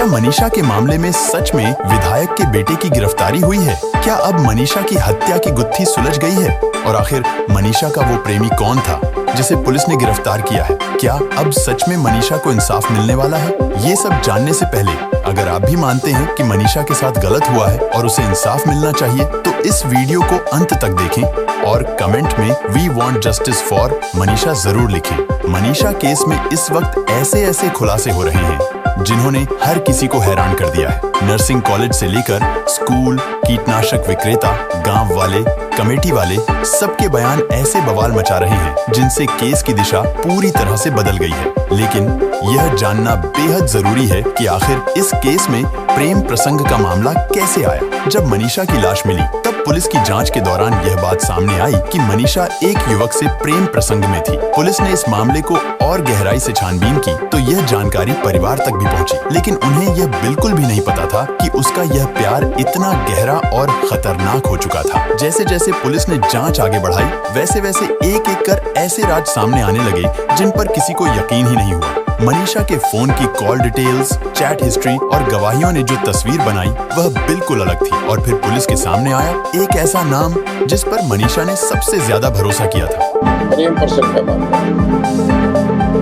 मनीषा के मामले में सच में विधायक के बेटे की गिरफ्तारी हुई है? क्या अब मनीषा की हत्या की गुत्थी सुलझ गई है? और आखिर मनीषा का वो प्रेमी कौन था जिसे पुलिस ने गिरफ्तार किया है? क्या अब सच में मनीषा को इंसाफ मिलने वाला है? ये सब जानने से पहले अगर आप भी मानते हैं कि मनीषा के साथ गलत हुआ है और उसे इंसाफ मिलना चाहिए, तो इस वीडियो को अंत तक देखें और कमेंट में we want justice for Manisha जरूर लिखें। मनीषा केस में इस वक्त ऐसे खुलासे हो रहे हैं जिन्होंने हर किसी को हैरान कर दिया है। नर्सिंग कॉलेज से लेकर स्कूल, कीटनाशक विक्रेता, गांव वाले, कमेटी वाले, सबके बयान ऐसे बवाल मचा रहे हैं जिनसे केस की दिशा पूरी तरह से बदल गई है। लेकिन यह जानना बेहद जरूरी है कि आखिर इस केस में प्रेम प्रसंग का मामला कैसे आया। जब मनीषा की लाश मिली तब पुलिस की जांच के दौरान यह बात सामने आई कि मनीषा एक युवक से प्रेम प्रसंग में थी। पुलिस ने इस मामले को और गहराई से छानबीन की तो यह जानकारी परिवार तक भी पहुंची, लेकिन उन्हें यह बिल्कुल भी नहीं पता था कि उसका यह प्यार इतना गहरा और खतरनाक हो चुका था। जैसे जैसे पुलिस ने जांच आगे बढ़ाई, वैसे वैसे एक एक कर ऐसे राज सामने आने लगे जिन पर किसी को यकीन ही नहीं हुआ। मनीषा के फोन की कॉल डिटेल्स, चैट हिस्ट्री और गवाहियों ने जो तस्वीर बनाई वह बिल्कुल अलग थी। और फिर पुलिस के सामने आया एक ऐसा नाम जिस पर मनीषा ने सबसे ज्यादा भरोसा किया था। प्रेम प्रसंग का मामला।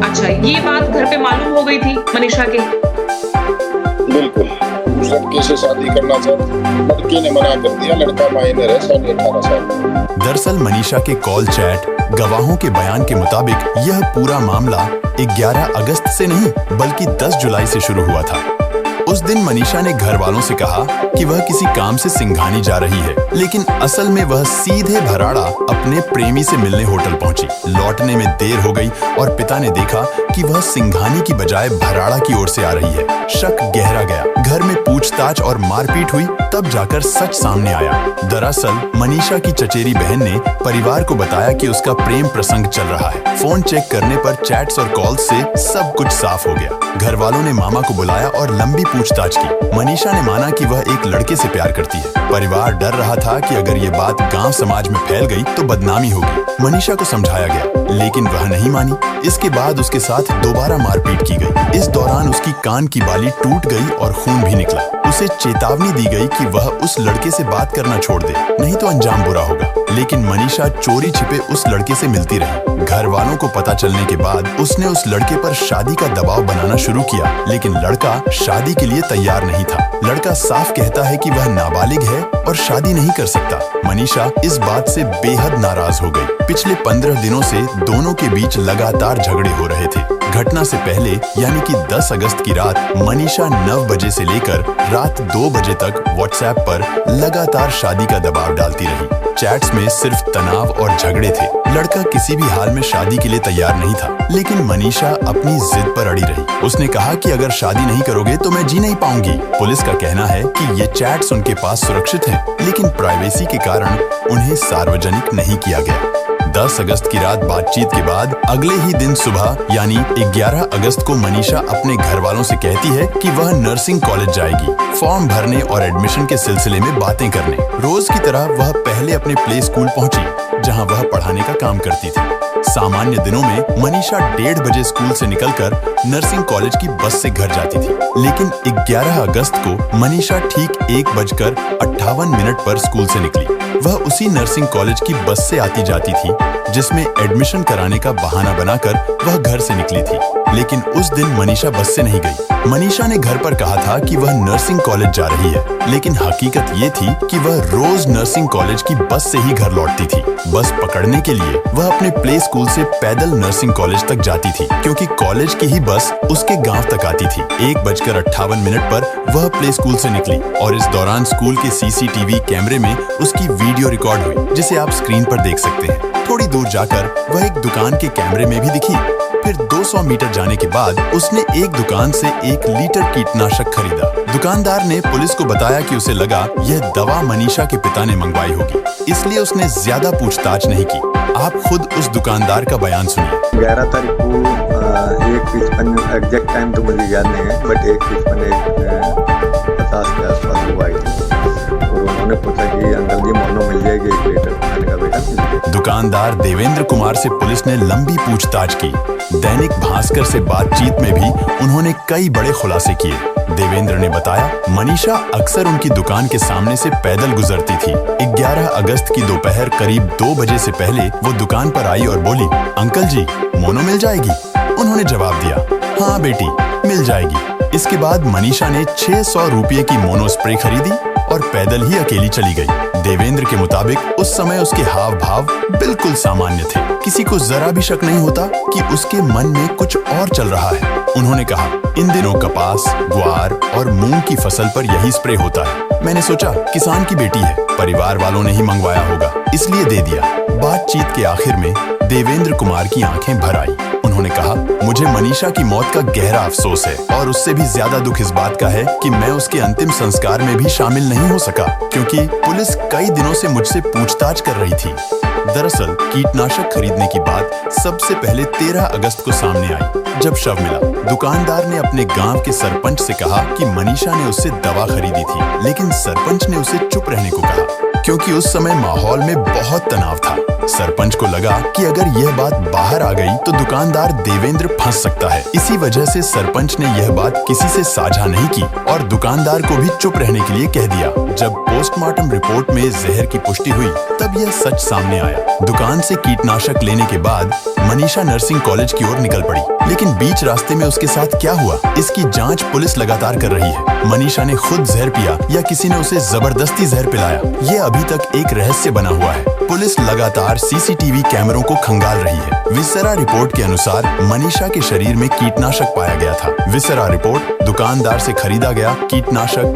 अच्छा, ये बात घर पे मालूम हो गई थी मनीषा के? बिल्कुल, लड़के से शादी करना चाहती, लड़की ने मना कर दिया। लड़का माइनर है, 18.5 साल। दरअसल मनीषा के कॉल चैट, गवाहों के बयान के मुताबिक यह पूरा मामला 11 अगस्त से नहीं बल्कि 10 जुलाई से शुरू हुआ था। उस दिन मनीषा ने घर वालों से कहा कि वह किसी काम से सिंघानी जा रही है, लेकिन असल में वह सीधे भराड़ा अपने प्रेमी से मिलने होटल पहुंची। लौटने में देर हो गई और पिता ने देखा कि वह सिंघानी की बजाय भराड़ा की ओर से आ रही है। शक गहरा गया। घर में पूछताछ और मारपीट हुई, तब जाकर सच सामने आया। दरअसल मनीषा की चचेरी बहन ने परिवार को बताया कि उसका प्रेम प्रसंग चल रहा है। फोन चेक करने पर चैट्स और कॉल्स से सब कुछ साफ हो गया। घर वालों ने मामा को बुलाया और लंबी पूछताछ की। मनीषा ने माना कि वह एक लड़के से प्यार करती है। परिवार डर रहा था कि अगर ये बात गांव समाज में फैल गई तो बदनामी होगी। मनीषा को समझाया गया, लेकिन वह नहीं मानी। इसके बाद उसके साथ दोबारा मारपीट की गई। इस दौरान उसकी कान की बाली टूट गई और खून भी निकला। उसे चेतावनी दी गई कि वह उस लड़के से बात करना छोड़ दे, नहीं तो अंजाम बुरा होगा। लेकिन मनीषा चोरी छिपे उस लड़के से मिलती रही। घर वालों को पता चलने के बाद उसने उस लड़के पर शादी का दबाव बनाना शुरू किया, लेकिन लड़का शादी के लिए तैयार नहीं था। लड़का साफ कहता है कि वह नाबालिग है और शादी नहीं कर सकता। मनीषा इस बात से बेहद नाराज हो गई। पिछले 15 दिनों से दोनों के बीच लगातार झगड़े हो रहे थे। घटना से पहले यानी कि 10 अगस्त की रात मनीषा 9 बजे से लेकर रात 2 बजे तक व्हाट्सएप पर लगातार शादी का दबाव डालती रही। चैट्स में सिर्फ तनाव और झगड़े थे। लड़का किसी भी हाल में शादी के लिए तैयार नहीं था, लेकिन मनीषा अपनी जिद पर अड़ी रही। उसने कहा कि अगर शादी नहीं करोगे तो मैं जी नहीं पाऊंगी। पुलिस का कहना है कि ये चैट्स उनके पास सुरक्षित हैं, लेकिन प्राइवेसी के कारण उन्हें सार्वजनिक नहीं किया गया। 10 अगस्त की रात बातचीत के बाद अगले ही दिन सुबह यानी 11 अगस्त को मनीषा अपने घर वालों से कहती है कि वह नर्सिंग कॉलेज जाएगी, फॉर्म भरने और एडमिशन के सिलसिले में बातें करने। रोज की तरह वह पहले अपने प्ले स्कूल पहुंची, जहां वह पढ़ाने का काम करती थी। सामान्य दिनों में मनीषा 1:30 बजे स्कूल से निकलकर नर्सिंग कॉलेज की बस से घर जाती थी, लेकिन 11 अगस्त को मनीषा ठीक 1:58 पर स्कूल से निकली। वह उसी नर्सिंग कॉलेज की बस से आती जाती थी जिसमें एडमिशन कराने का बहाना बनाकर वह घर से निकली थी, लेकिन उस दिन मनीषा बस से नहीं गई। मनीषा ने घर पर कहा था कि वह नर्सिंग कॉलेज जा रही है, लेकिन हकीकत ये थी कि वह रोज नर्सिंग कॉलेज की बस से ही घर लौटती थी। बस पकड़ने के लिए वह अपने प्ले स्कूल से पैदल नर्सिंग कॉलेज तक जाती थी, क्योंकि कॉलेज की ही बस उसके गांव तक आती थी। 1:58 पर वह प्ले स्कूल से निकली और इस दौरान स्कूल के सीसीटीवी कैमरे में उसकी वीडियो रिकॉर्ड हुई, जिसे आप स्क्रीन पर देख सकते हैं। थोड़ी दूर जाकर वह एक दुकान के कैमरे में भी दिखी। फिर 200 मीटर जाने के बाद उसने एक दुकान से 1 लीटर कीटनाशक खरीदा। दुकानदार ने पुलिस को बताया कि उसे लगा यह दवा मनीषा के पिता ने मंगवाई होगी, इसलिए उसने ज्यादा पूछताछ नहीं की। आप खुद उस दुकानदार का बयान सुनिए। 11 तारीख को 1:55 एग्जैक्ट टाइम तो मुझे याद नहीं है, बट 1:55 50 के आसपास वो आई थी और हमने पूछा कि अंकल जी मोनो मिल जाएगी 1 लीटर। मैंने कहा बेटा मिल जाएगी। दुकानदार देवेंद्र कुमार से पुलिस ने लंबी पूछताछ की। दैनिक भास्कर से बातचीत में भी उन्होंने कई बड़े खुलासे किए। देवेंद्र ने बताया, मनीषा अक्सर उनकी दुकान के सामने से पैदल गुजरती थी। 11 अगस्त की दोपहर करीब 2 बजे से पहले वो दुकान पर आई और बोली, अंकल जी मोनो मिल जाएगी? उन्होंने जवाब दिया, हाँ बेटी मिल जाएगी। इसके बाद मनीषा ने 600 रुपये की मोनो स्प्रे खरीदी और पैदल ही अकेली चली गई। देवेंद्र के मुताबिक उस समय उसके हाव भाव बिल्कुल सामान्य थे। किसी को जरा भी शक नहीं होता कि उसके मन में कुछ और चल रहा है। उन्होंने कहा, इन दिनों कपास, ग्वार और मूंग की फसल पर यही स्प्रे होता है। मैंने सोचा किसान की बेटी है, परिवार वालों ने ही मंगवाया होगा, इसलिए दे दिया। बातचीत के आखिर में देवेंद्र कुमार की आंखें भर आई। उन्होंने कहा, मुझे मनीषा की मौत का गहरा अफसोस है और उससे भी ज्यादा दुख इस बात का है कि मैं उसके अंतिम संस्कार में भी शामिल नहीं हो सका, क्योंकि पुलिस कई दिनों से मुझसे पूछताछ कर रही थी। दरअसल कीटनाशक खरीदने की बात सबसे पहले 13 अगस्त को सामने आई, जब शव मिला। दुकानदार ने अपने गांव के सरपंच से कहा कि मनीषा ने उससे दवा खरीदी थी, लेकिन सरपंच ने उसे चुप रहने को कहा, क्योंकि उस समय माहौल में बहुत तनाव था। सरपंच को लगा कि अगर यह बात बाहर आ गई तो दुकानदार देवेंद्र फंस सकता है। इसी वजह से सरपंच ने यह बात किसी से साझा नहीं की और दुकानदार को भी चुप रहने के लिए कह दिया। जब पोस्टमार्टम रिपोर्ट में जहर की पुष्टि हुई तब यह सच सामने आया। दुकान से कीटनाशक लेने के बाद मनीषा नर्सिंग कॉलेज की ओर निकल पड़ी, लेकिन बीच रास्ते में उसके साथ क्या हुआ, इसकी जांच पुलिस लगातार कर रही है। मनीषा ने खुद जहर पिया या किसी ने उसे जबरदस्ती जहर पिलाया, ये अभी तक एक रहस्य बना हुआ है। पुलिस लगातार सीसीटीवी कैमरों को खंगाल रही है। विसरा रिपोर्ट के अनुसार मनीषा के शरीर में कीटनाशक पाया गया था। विसरा रिपोर्ट दुकानदार से खरीदा गया कीटनाशक,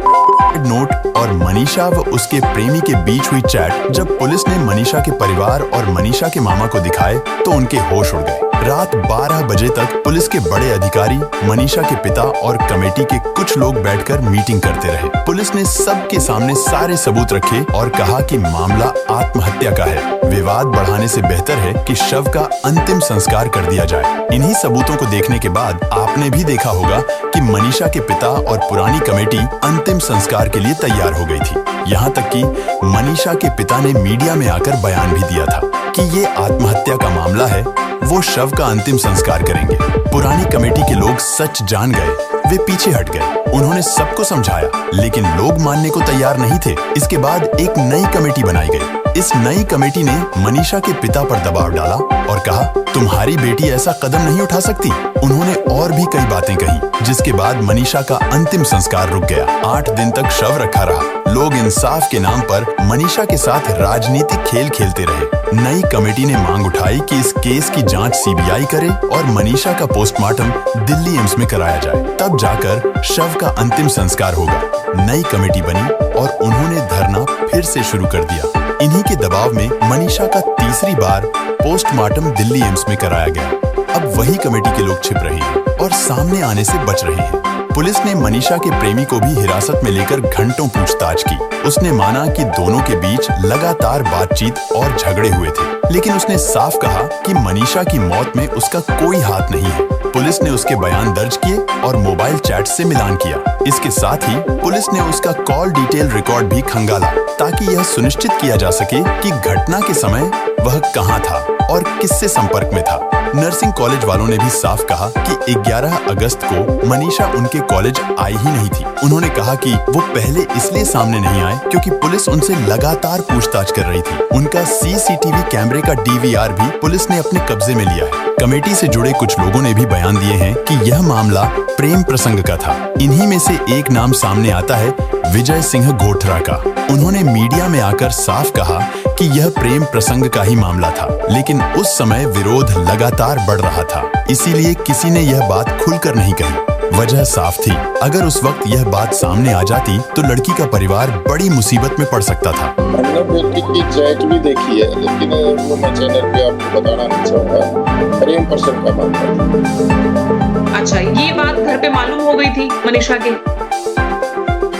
नोट और मनीषा व उसके प्रेमी के बीच हुई चैट जब पुलिस ने मनीषा के परिवार और मनीषा के मामा को दिखाए तो उनके होश उड़ गए। रात 12 बजे तक पुलिस के बड़े अधिकारी, मनीषा के पिता और कमेटी के कुछ लोग बैठकर मीटिंग करते रहे। पुलिस ने सबके सामने सारे सबूत रखे और कहा कि मामला आत्महत्या का है। विवाद बढ़ाने से बेहतर है कि शव का अंतिम संस्कार कर दिया जाए। इन्हीं सबूतों को देखने के बाद आपने भी देखा होगा कि मनीषा के पिता और पुरानी कमेटी अंतिम संस्कार के लिए तैयार हो गई थी। यहाँ तक कि मनीषा के पिता ने मीडिया में आकर बयान भी दिया था कि ये आत्महत्या का मामला है, वो शव का अंतिम संस्कार करेंगे। पुरानी कमेटी के लोग सच जान गए, वे पीछे हट गए। उन्होंने सबको समझाया, लेकिन लोग मानने को तैयार नहीं थे। इसके बाद एक नई कमेटी बनाई गई। इस नई कमेटी ने मनीषा के पिता पर दबाव डाला और कहा, तुम्हारी बेटी ऐसा कदम नहीं उठा सकती। उन्होंने और भी कई बातें कही, जिसके बाद मनीषा का अंतिम संस्कार रुक गया। 8 दिन तक शव रखा रहा। लोग इंसाफ के नाम पर मनीषा के साथ राजनीतिक खेल खेलते रहे। नई कमेटी ने मांग उठाई कि इस केस की जांच सीबीआई करे और मनीषा का पोस्टमार्टम दिल्ली एम्स में कराया जाए, तब जाकर शव का अंतिम संस्कार होगा। नई कमेटी बनी और उन्होंने धरना फिर से शुरू कर दिया। इन्हीं के दबाव में मनीषा का तीसरी बार पोस्टमार्टम दिल्ली एम्स में कराया गया। अब वही कमेटी के लोग छिप रहे हैं और सामने आने से बच रहे हैं। पुलिस ने मनीषा के प्रेमी को भी हिरासत में लेकर घंटों पूछताछ की। उसने माना कि दोनों के बीच लगातार बातचीत और झगड़े हुए थे, लेकिन उसने साफ कहा कि मनीषा की मौत में उसका कोई हाथ नहीं है। पुलिस ने उसके बयान दर्ज किए और मोबाइल चैट से मिलान किया। इसके साथ ही पुलिस ने उसका कॉल डिटेल रिकॉर्ड भी खंगाला, ताकि यह सुनिश्चित किया जा सके कि घटना के समय वह कहां था और किससे संपर्क में था। नर्सिंग कॉलेज वालों ने भी साफ कहा कि 11 अगस्त को मनीषा उनके कॉलेज आई ही नहीं थी। उन्होंने कहा कि वो पहले इसलिए सामने नहीं आए क्योंकि पुलिस उनसे लगातार पूछताछ कर रही थी। उनका सीसीटीवी कैमरे का डीवीआर भी पुलिस ने अपने कब्जे में लिया है। कमेटी से जुड़े कुछ लोगों ने भी बयान दिए हैं कि यह मामला प्रेम प्रसंग का था। इन्हीं में से एक नाम सामने आता है विजय सिंह गोठरा का। उन्होंने मीडिया में आकर साफ कहा कि यह प्रेम प्रसंग का ही मामला था, लेकिन उस समय विरोध लगातार बढ़ रहा था, इसीलिए किसी ने यह बात खुलकर नहीं कही। वजह साफ थी, अगर उस वक्त यह बात सामने आ जाती तो लड़की का परिवार बड़ी मुसीबत में पड़ सकता था। हमने बेटी की चैट भी देखी है, लेकिन वो मैं चैनल पे आपको बताना नहीं चाहूंगा। प्रेम प्रसंग का मामला। अच्छा, ये बात घर पे मालूम हो गई थी मनीषा के?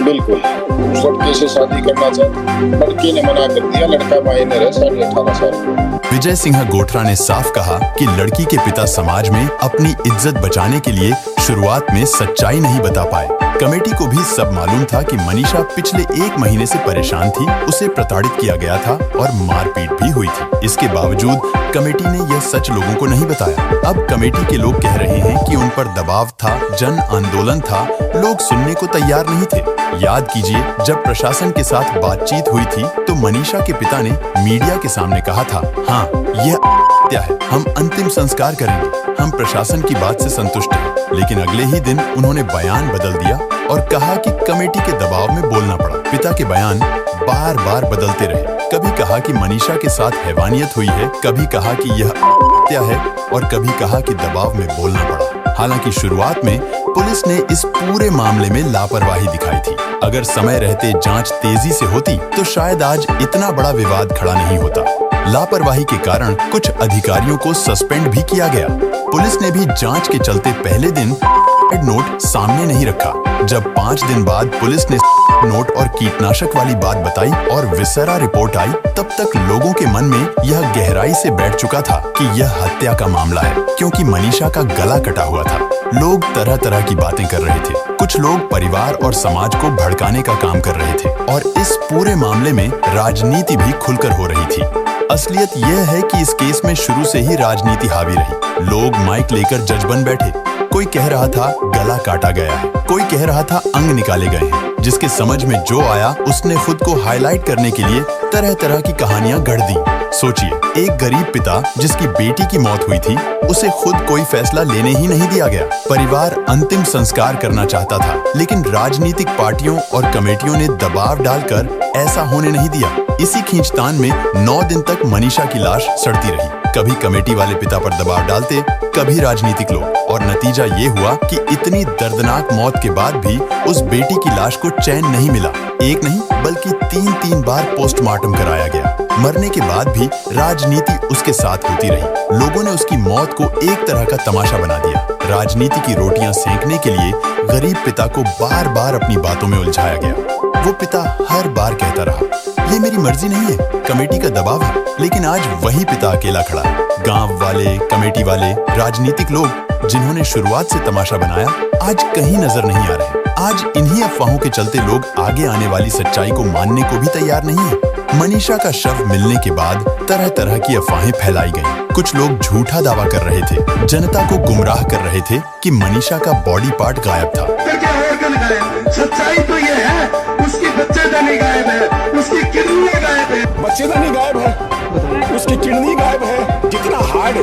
बिल्कुल, सबके से शादी करना चाहती, लड़की ने मना कर दिया। लड़का माइनर है, 18.5 साल। विजय सिंह गोठरा ने साफ कहा कि लड़की के पिता समाज में अपनी इज्जत बचाने के लिए शुरुआत में सच्चाई नहीं बता पाए। कमेटी को भी सब मालूम था कि मनीषा पिछले 1 महीने से परेशान थी, उसे प्रताड़ित किया गया था और मारपीट भी हुई थी। इसके बावजूद कमेटी ने यह सच लोगों को नहीं बताया। अब कमेटी के लोग कह रहे हैं कि उन पर दबाव था, जन आंदोलन था, लोग सुनने को तैयार नहीं थे। याद कीजिए, जब प्रशासन के साथ बातचीत हुई थी तो मनीषा के पिता ने मीडिया के सामने कहा था, हाँ यह हत्या है, हम अंतिम संस्कार करेंगे, हम प्रशासन की बात से संतुष्ट हैं। लेकिन अगले ही दिन उन्होंने बयान बदल दिया और कहा कि कमेटी के दबाव में बोलना पड़ा। पिता के बयान बार बार बदलते रहे, कभी कहा कि मनीषा के साथ हैवानियत हुई है, कभी कहा कि यह हत्या है और कभी कहा कि दबाव में बोलना पड़ा। हालांकि शुरुआत में पुलिस ने इस पूरे मामले में लापरवाही दिखाई थी। अगर समय रहते जांच तेजी से होती तो शायद आज इतना बड़ा विवाद खड़ा नहीं होता। लापरवाही के कारण कुछ अधिकारियों को सस्पेंड भी किया गया। पुलिस ने भी जांच के चलते पहले दिन नोट सामने नहीं रखा। जब 5 दिन बाद पुलिस ने नोट और कीटनाशक वाली बात बताई और विसरा रिपोर्ट आई, तब तक लोगों के मन में यह गहराई से बैठ चुका था कि यह हत्या का मामला है, क्योंकि मनीषा का गला कटा हुआ था। लोग तरह तरह की बातें कर रहे थे। कुछ लोग परिवार और समाज को भड़काने का काम कर रहे थे और इस पूरे मामले में राजनीति भी खुलकर हो रही थी। असलियत यह है कि इस केस में शुरू से ही राजनीति हावी रही। लोग माइक लेकर जज बन बैठे। कोई कह रहा था गला काटा गया है, कोई कह रहा था अंग निकाले गए हैं। जिसके समझ में जो आया उसने खुद को हाईलाइट करने के लिए तरह तरह की कहानियां गढ़ दी। सोचिए, एक गरीब पिता जिसकी बेटी की मौत हुई थी, उसे खुद कोई फैसला लेने ही नहीं दिया गया। परिवार अंतिम संस्कार करना चाहता था, लेकिन राजनीतिक पार्टियों और कमेटियों ने दबाव डालकर ऐसा होने नहीं दिया। इसी खींचतान में 9 दिन तक मनीषा की लाश सड़ती रही। कभी कमेटी वाले पिता पर दबाव डालते, कभी राजनीतिक लोग, और नतीजा ये हुआ कि इतनी दर्दनाक मौत के बाद भी उस बेटी की लाश को चैन नहीं मिला। एक नहीं बल्कि 3 बार पोस्टमार्टम कराया गया। मरने के बाद भी राजनीति उसके साथ होती रही। लोगों ने उसकी मौत को एक तरह का तमाशा बना दिया। राजनीति की रोटियां सेंकने के लिए गरीब पिता को बार बार अपनी बातों में उलझाया गया। वो पिता हर बार कहता रहा, ये मेरी मर्जी नहीं है, कमेटी का दबाव है। लेकिन आज वही पिता अकेला खड़ा है। गांव वाले, कमेटी वाले, राजनीतिक लोग जिन्होंने शुरुआत से तमाशा बनाया, आज कहीं नजर नहीं आ रहे। आज इन्हीं अफवाहों के चलते लोग आगे आने वाली सच्चाई को मानने को भी तैयार नहीं है। मनीषा का शव मिलने के बाद तरह तरह की अफवाहें फैलाई गईं। कुछ लोग झूठा दावा कर रहे थे, जनता को गुमराह कर रहे थे कि मनीषा का बॉडी पार्ट गायब था। सच्चाई तो ये है, उसकी बच्चेदानी गायब है, उसकी किडनी गायब है। बच्चेदानी गायब है, उसकी किडनी गायब है। जितना हार्ड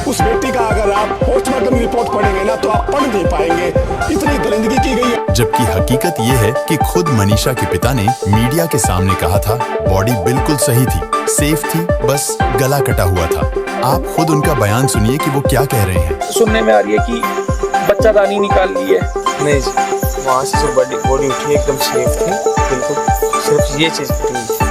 उस बेटी का अगर आप पोस्टमार्टम रिपोर्ट पढ़ेंगे ना तो आप पढ़ नहीं पाएंगे, इतनी दरिंदगी की गई है। जबकि हकीकत ये है कि खुद मनीषा के पिता ने मीडिया के सामने कहा था, बॉडी बिल्कुल सही थी, सेफ थी, बस गला कटा हुआ था। आप खुद उनका बयान सुनिए कि वो क्या कह रहे हैं। सुनने में आ रही है कि बच्चादानी निकाल ली है। नहीं, वहाँ से जो बॉडी उठी एकदम सेफ थी, बिल्कुल सिर्फ ये चीज़ उठी।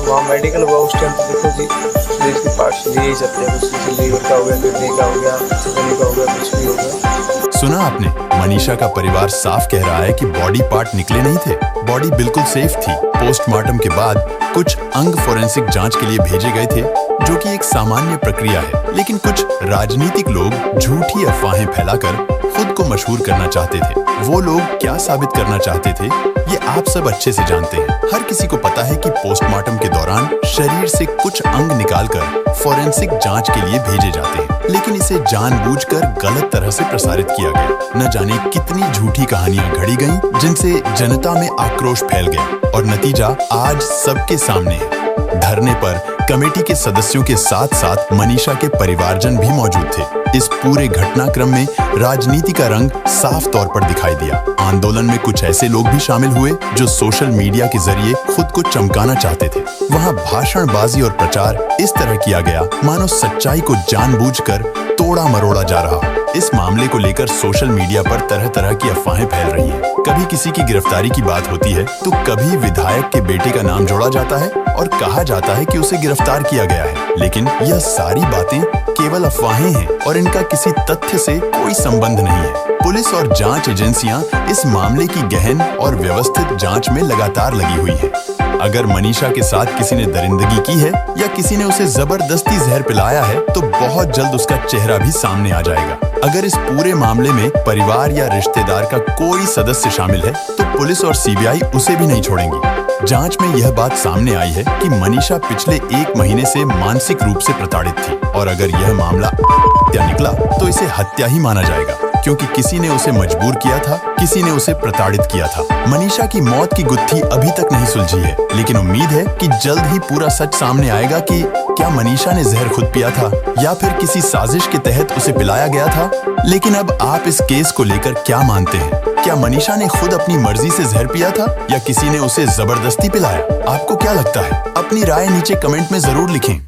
वहाँ मेडिकल हुआ उस टाइम तो देखो जी, शरीर के पार्ट्स लिए जाते हैं, कुछ लीवर का हो गया, किडनी का हो गया, किडनी का हो गया, कुछ भी हो गया। सुना आपने, मनीषा का परिवार साफ कह रहा है कि बॉडी पार्ट निकले नहीं थे, बॉडी बिल्कुल सेफ थी। पोस्टमार्टम के बाद कुछ अंग फोरेंसिक जांच के लिए भेजे गए थे, जो कि एक सामान्य प्रक्रिया है। लेकिन कुछ राजनीतिक लोग झूठी अफवाहें फैलाकर खुद को मशहूर करना चाहते थे। वो लोग क्या साबित करना चाहते थे, ये आप सब अच्छे से जानते हैं। हर किसी को पता है कि पोस्टमार्टम के दौरान शरीर से कुछ अंग निकालकर फोरेंसिक जांच के लिए भेजे जाते हैं, लेकिन इसे जानबूझकर गलत तरह से प्रसारित किया गया। न जाने कितनी झूठी कहानियां घड़ी गईं, जिनसे जनता में आक्रोश फैल गया और नतीजा आज सबके सामने है। धरने पर कमेटी के सदस्यों के साथ साथ मनीषा के परिवारजन भी मौजूद थे। इस पूरे घटनाक्रम में राजनीति का रंग साफ तौर पर दिखाई दिया। आंदोलन में कुछ ऐसे लोग भी शामिल हुए जो सोशल मीडिया के जरिए खुद को चमकाना चाहते थे। वहां भाषणबाजी और प्रचार इस तरह किया गया मानो सच्चाई को जानबूझकर तोड़ा मरोड़ा जा रहा। इस मामले को लेकर सोशल मीडिया पर तरह तरह की अफवाहें फैल रही हैं। कभी किसी की गिरफ्तारी की बात होती है तो कभी विधायक के बेटे का नाम जोड़ा जाता है और कहा जाता है कि उसे गिरफ्तार किया गया है। लेकिन यह सारी बातें केवल अफवाहें हैं और इनका किसी तथ्य से कोई संबंध नहीं है। पुलिस और जांच एजेंसियां इस मामले की गहन और व्यवस्थित जांच में लगातार लगी हुई हैं। अगर मनीषा के साथ किसी ने दरिंदगी की है या किसी ने उसे जबरदस्ती जहर पिलाया है तो बहुत जल्द उसका चेहरा भी सामने आ जाएगा। अगर इस पूरे मामले में परिवार या रिश्तेदार का कोई सदस्य शामिल है तो पुलिस और सीबीआई उसे भी नहीं छोड़ेंगी। जांच में यह बात सामने आई है कि मनीषा पिछले 1 महीने से मानसिक रूप से प्रताड़ित थी और अगर यह मामला हत्या निकला तो इसे हत्या ही माना जाएगा, क्योंकि किसी ने उसे मजबूर किया था, किसी ने उसे प्रताड़ित किया था। मनीषा की मौत की गुत्थी अभी तक नहीं सुलझी है, लेकिन उम्मीद है कि जल्द ही पूरा सच सामने आएगा कि क्या मनीषा ने जहर खुद पिया था या फिर किसी साजिश के तहत उसे पिलाया गया था। लेकिन अब आप इस केस को लेकर क्या मानते हैं? क्या मनीषा ने खुद अपनी मर्जी से जहर पिया था या किसी ने उसे जबरदस्ती पिलाया? आपको क्या लगता है? अपनी राय नीचे कमेंट में जरूर लिखें।